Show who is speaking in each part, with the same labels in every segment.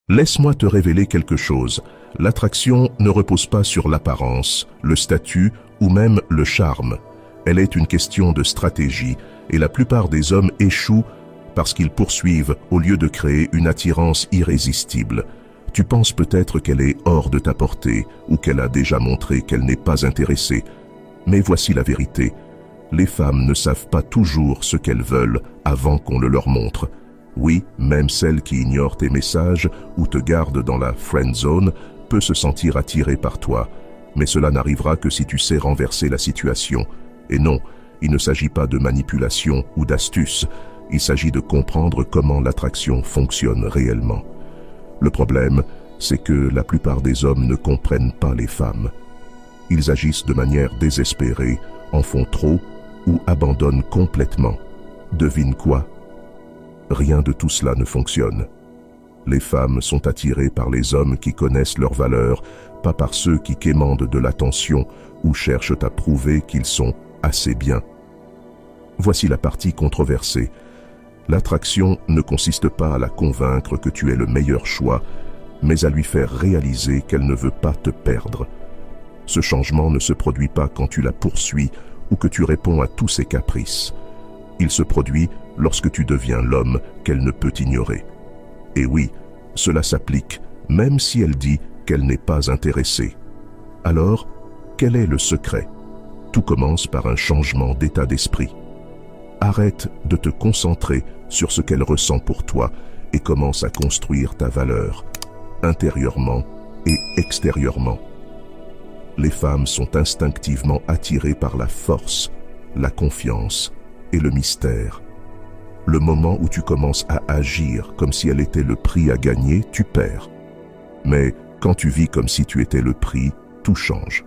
Speaker 1: Laisse-moi te révéler quelque chose. L'attraction ne repose pas sur l'apparence, le statut ou même le charme. Elle est une question de stratégie et la plupart des hommes échouent parce qu'ils poursuivent au lieu de créer une attirance irrésistible. Tu penses peut-être qu'elle est hors de ta portée ou qu'elle a déjà montré qu'elle n'est pas intéressée. Mais voici la vérité. Les femmes ne savent pas toujours ce qu'elles veulent avant qu'on le leur montre. Oui, même celle qui ignore tes messages ou te garde dans la friend zone peut se sentir attirée par toi. Mais cela n'arrivera que si tu sais renverser la situation. Et non, il ne s'agit pas de manipulation ou d'astuce. Il s'agit de comprendre comment l'attraction fonctionne réellement. Le problème, c'est que la plupart des hommes ne comprennent pas les femmes. Ils agissent de manière désespérée, en font trop ou abandonnent complètement. Devine quoi? Rien de tout cela ne fonctionne. Les femmes sont attirées par les hommes qui connaissent leurs valeurs, pas par ceux qui quémandent de l'attention ou cherchent à prouver qu'ils sont assez bien. Voici la partie controversée. L'attraction ne consiste pas à la convaincre que tu es le meilleur choix, mais à lui faire réaliser qu'elle ne veut pas te perdre. Ce changement ne se produit pas quand tu la poursuis ou que tu réponds à tous ses caprices. Il se produit lorsque tu deviens l'homme qu'elle ne peut ignorer. Et oui, cela s'applique même si elle dit qu'elle n'est pas intéressée. Alors, quel est le secret? Tout commence par un changement d'état d'esprit. Arrête de te concentrer sur ce qu'elle ressent pour toi et commence à construire ta valeur, intérieurement et extérieurement. Les femmes sont instinctivement attirées par la force, la confiance et le mystère. Le moment où tu commences à agir comme si elle était le prix à gagner, tu perds. Mais quand tu vis comme si tu étais le prix, tout change.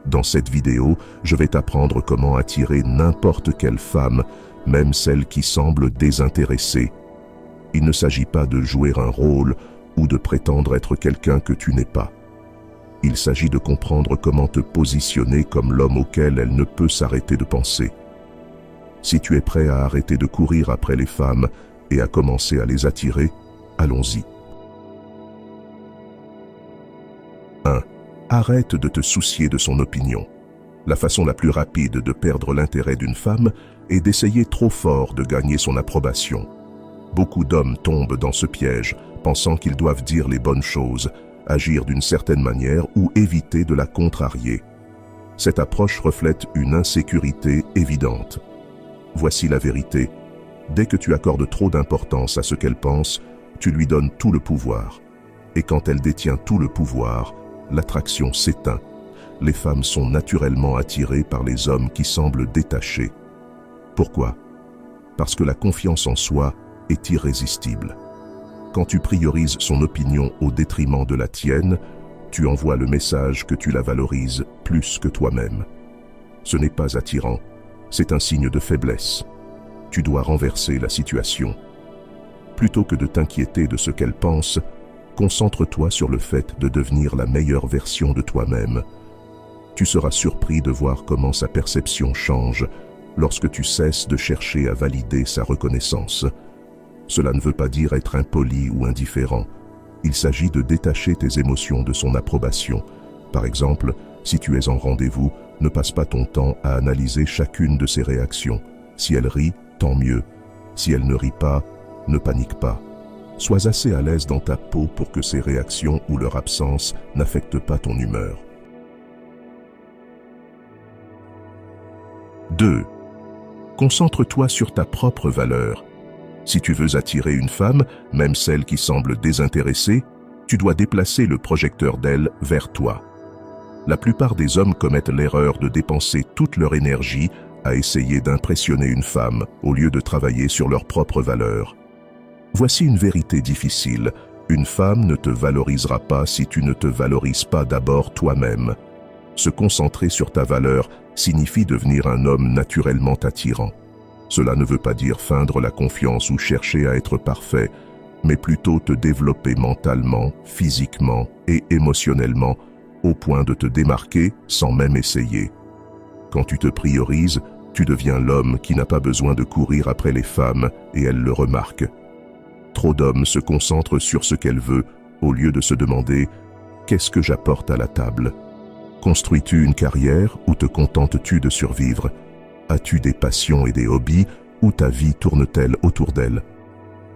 Speaker 1: Dans cette vidéo, je vais t'apprendre comment attirer n'importe quelle femme, même celle qui semble désintéressée. Il ne s'agit pas de jouer un rôle ou de prétendre être quelqu'un que tu n'es pas. Il s'agit de comprendre comment te positionner comme l'homme auquel elle ne peut s'arrêter de penser. Si tu es prêt à arrêter de courir après les femmes et à commencer à les attirer, allons-y. 1. Arrête de te soucier de son opinion. La façon la plus rapide de perdre l'intérêt d'une femme est d'essayer trop fort de gagner son approbation. Beaucoup d'hommes tombent dans ce piège, pensant qu'ils doivent dire les bonnes choses, agir d'une certaine manière ou éviter de la contrarier. Cette approche reflète une insécurité évidente. Voici la vérité. Dès que tu accordes trop d'importance à ce qu'elle pense, tu lui donnes tout le pouvoir. Et quand elle détient tout le pouvoir, l'attraction s'éteint. Les femmes sont naturellement attirées par les hommes qui semblent détachés. Pourquoi? Parce que la confiance en soi est irrésistible. Quand tu priorises son opinion au détriment de la tienne, tu envoies le message que tu la valorises plus que toi-même. Ce n'est pas attirant, c'est un signe de faiblesse. Tu dois renverser la situation. Plutôt que de t'inquiéter de ce qu'elle pense, concentre-toi sur le fait de devenir la meilleure version de toi-même. Tu seras surpris de voir comment sa perception change lorsque tu cesses de chercher à valider sa reconnaissance. Cela ne veut pas dire être impoli ou indifférent. Il s'agit de détacher tes émotions de son approbation. Par exemple, si tu es en rendez-vous, ne passe pas ton temps à analyser chacune de ses réactions. Si elle rit, tant mieux. Si elle ne rit pas, ne panique pas. Sois assez à l'aise dans ta peau pour que ses réactions ou leur absence n'affectent pas ton humeur. 2. Concentre-toi sur ta propre valeur. Si tu veux attirer une femme, même celle qui semble désintéressée, tu dois déplacer le projecteur d'elle vers toi. La plupart des hommes commettent l'erreur de dépenser toute leur énergie à essayer d'impressionner une femme au lieu de travailler sur leur propre valeur. Voici une vérité difficile. Une femme ne te valorisera pas si tu ne te valorises pas d'abord toi-même. Se concentrer sur ta valeur signifie devenir un homme naturellement attirant. Cela ne veut pas dire feindre la confiance ou chercher à être parfait, mais plutôt te développer mentalement, physiquement et émotionnellement au point de te démarquer sans même essayer. Quand tu te priorises, tu deviens l'homme qui n'a pas besoin de courir après les femmes et elles le remarquent. Trop d'hommes se concentrent sur ce qu'elle veut au lieu de se demander « Qu'est-ce que j'apporte à la table ?» Construis-tu une carrière ou te contentes-tu de survivre? As-tu des passions et des hobbies ou ta vie tourne-t-elle autour d'elle?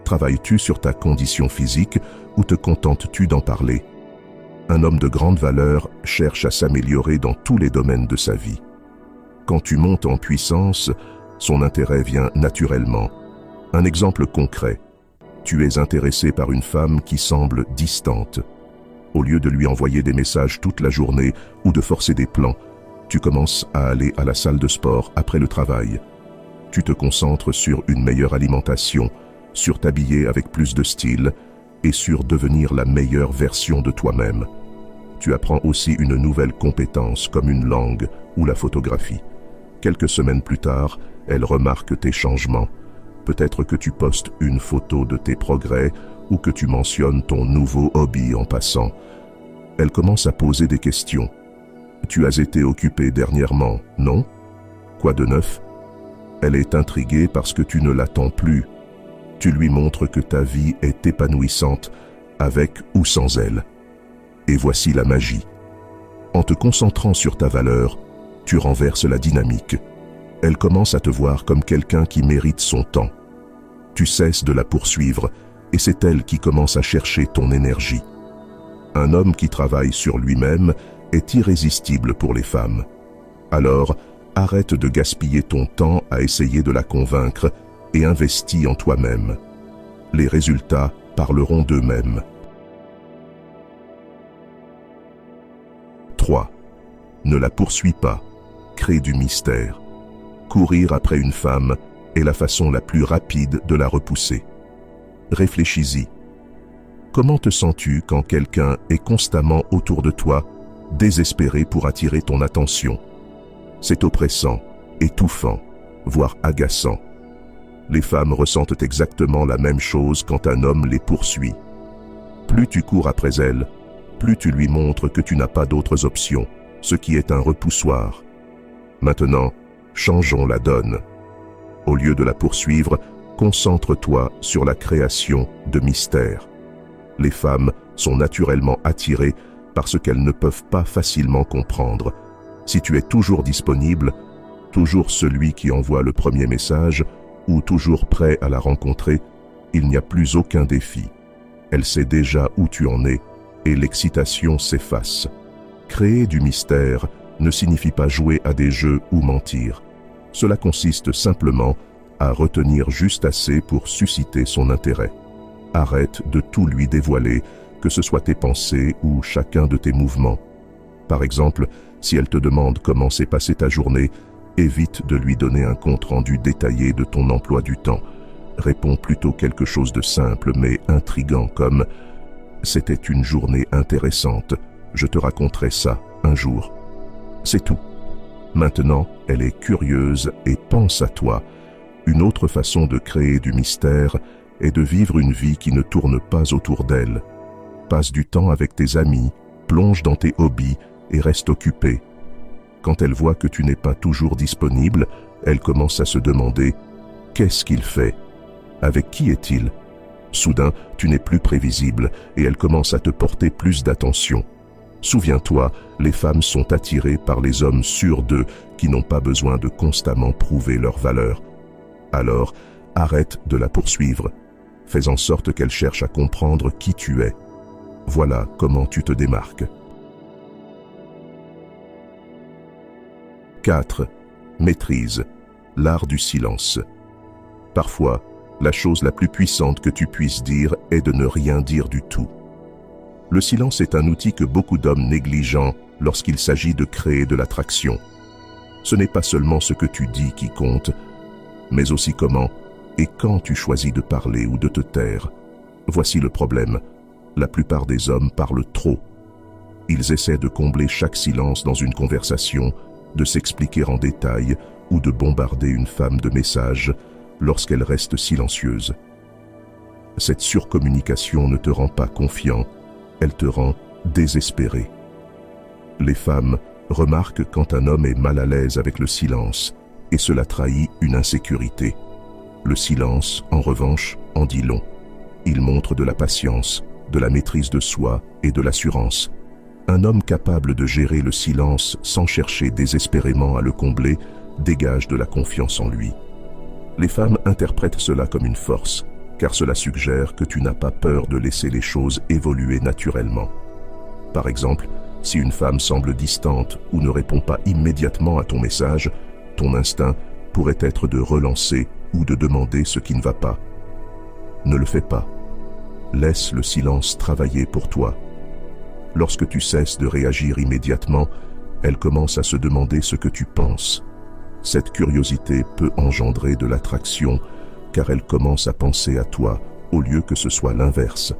Speaker 1: Travailles-tu sur ta condition physique ou te contentes-tu d'en parler? Un homme de grande valeur cherche à s'améliorer dans tous les domaines de sa vie. Quand tu montes en puissance, son intérêt vient naturellement. Un exemple concret. Tu es intéressé par une femme qui semble distante. Au lieu de lui envoyer des messages toute la journée ou de forcer des plans, tu commences à aller à la salle de sport après le travail. Tu te concentres sur une meilleure alimentation, sur t'habiller avec plus de style et sur devenir la meilleure version de toi-même. Tu apprends aussi une nouvelle compétence comme une langue ou la photographie. Quelques semaines plus tard, elle remarque tes changements. Peut-être que tu postes une photo de tes progrès ou que tu mentionnes ton nouveau hobby en passant. Elle commence à poser des questions. Tu as été occupé dernièrement, non? Quoi de neuf? Elle est intriguée parce que tu ne l'attends plus. Tu lui montres que ta vie est épanouissante, avec ou sans elle. Et voici la magie. En te concentrant sur ta valeur, tu renverses la dynamique. Elle commence à te voir comme quelqu'un qui mérite son temps. Tu cesses de la poursuivre et c'est elle qui commence à chercher ton énergie. Un homme qui travaille sur lui-même est irrésistible pour les femmes. Alors, arrête de gaspiller ton temps à essayer de la convaincre et investis en toi-même. Les résultats parleront d'eux-mêmes. 3. Ne la poursuis pas. Crée du mystère. Courir après une femme est la façon la plus rapide de la repousser. Réfléchis-y. Comment te sens-tu quand quelqu'un est constamment autour de toi, désespéré pour attirer ton attention? C'est oppressant, étouffant, voire agaçant. Les femmes ressentent exactement la même chose quand un homme les poursuit. Plus tu cours après elles, plus tu lui montres que tu n'as pas d'autres options, ce qui est un repoussoir. Maintenant, changeons la donne. Au lieu de la poursuivre, concentre-toi sur la création de mystères. Les femmes sont naturellement attirées par ce qu'elles ne peuvent pas facilement comprendre. Si tu es toujours disponible, toujours celui qui envoie le premier message ou toujours prêt à la rencontrer, il n'y a plus aucun défi. Elle sait déjà où tu en es et l'excitation s'efface. Créer du mystère ne signifie pas jouer à des jeux ou mentir. Cela consiste simplement à retenir juste assez pour susciter son intérêt. Arrête de tout lui dévoiler, que ce soit tes pensées ou chacun de tes mouvements. Par exemple, si elle te demande comment s'est passée ta journée, évite de lui donner un compte-rendu détaillé de ton emploi du temps. Réponds plutôt quelque chose de simple mais intriguant comme « C'était une journée intéressante, je te raconterai ça un jour ». C'est tout. Maintenant, elle est curieuse et pense à toi. Une autre façon de créer du mystère est de vivre une vie qui ne tourne pas autour d'elle. Passe du temps avec tes amis, plonge dans tes hobbies et reste occupé. Quand elle voit que tu n'es pas toujours disponible, elle commence à se demander « Qu'est-ce qu'il fait? Avec qui est-il » Soudain, tu n'es plus prévisible et elle commence à te porter plus d'attention. Souviens-toi, les femmes sont attirées par les hommes sûrs d'eux qui n'ont pas besoin de constamment prouver leur valeur. Alors, arrête de la poursuivre. Fais en sorte qu'elle cherche à comprendre qui tu es. Voilà comment tu te démarques. 4. Maîtrise. L'art du silence. Parfois, la chose la plus puissante que tu puisses dire est de ne rien dire du tout. Le silence est un outil que beaucoup d'hommes négligent lorsqu'il s'agit de créer de l'attraction. Ce n'est pas seulement ce que tu dis qui compte, mais aussi comment et quand tu choisis de parler ou de te taire. Voici le problème. La plupart des hommes parlent trop. Ils essaient de combler chaque silence dans une conversation, de s'expliquer en détail ou de bombarder une femme de messages lorsqu'elle reste silencieuse. Cette surcommunication ne te rend pas confiant, elle te rend désespéré. Les femmes remarquent quand un homme est mal à l'aise avec le silence et cela trahit une insécurité. Le silence, en revanche, en dit long. Il montre de la patience, de la maîtrise de soi et de l'assurance. Un homme capable de gérer le silence sans chercher désespérément à le combler dégage de la confiance en lui. Les femmes interprètent cela comme une force, car cela suggère que tu n'as pas peur de laisser les choses évoluer naturellement. Par exemple, si une femme semble distante ou ne répond pas immédiatement à ton message, ton instinct pourrait être de relancer ou de demander ce qui ne va pas. Ne le fais pas. Laisse le silence travailler pour toi. Lorsque tu cesses de réagir immédiatement, elle commence à se demander ce que tu penses. Cette curiosité peut engendrer de l'attraction, car elle commence à penser à toi au lieu que ce soit l'inverse.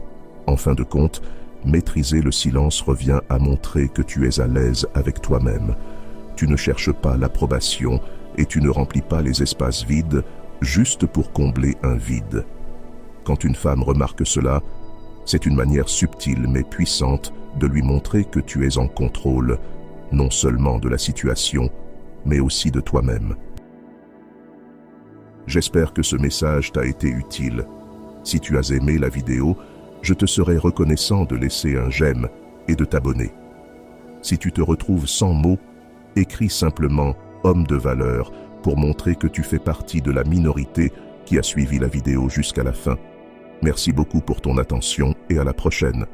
Speaker 1: En fin de compte, maîtriser le silence revient à montrer que tu es à l'aise avec toi-même. Tu ne cherches pas l'approbation et tu ne remplis pas les espaces vides juste pour combler un vide. Quand une femme remarque cela, c'est une manière subtile mais puissante de lui montrer que tu es en contrôle, non seulement de la situation, mais aussi de toi-même. J'espère que ce message t'a été utile. Si tu as aimé la vidéo, je te serai reconnaissant de laisser un j'aime et de t'abonner. Si tu te retrouves sans mots, écris simplement « homme de valeur » pour montrer que tu fais partie de la minorité qui a suivi la vidéo jusqu'à la fin. Merci beaucoup pour ton attention et à la prochaine.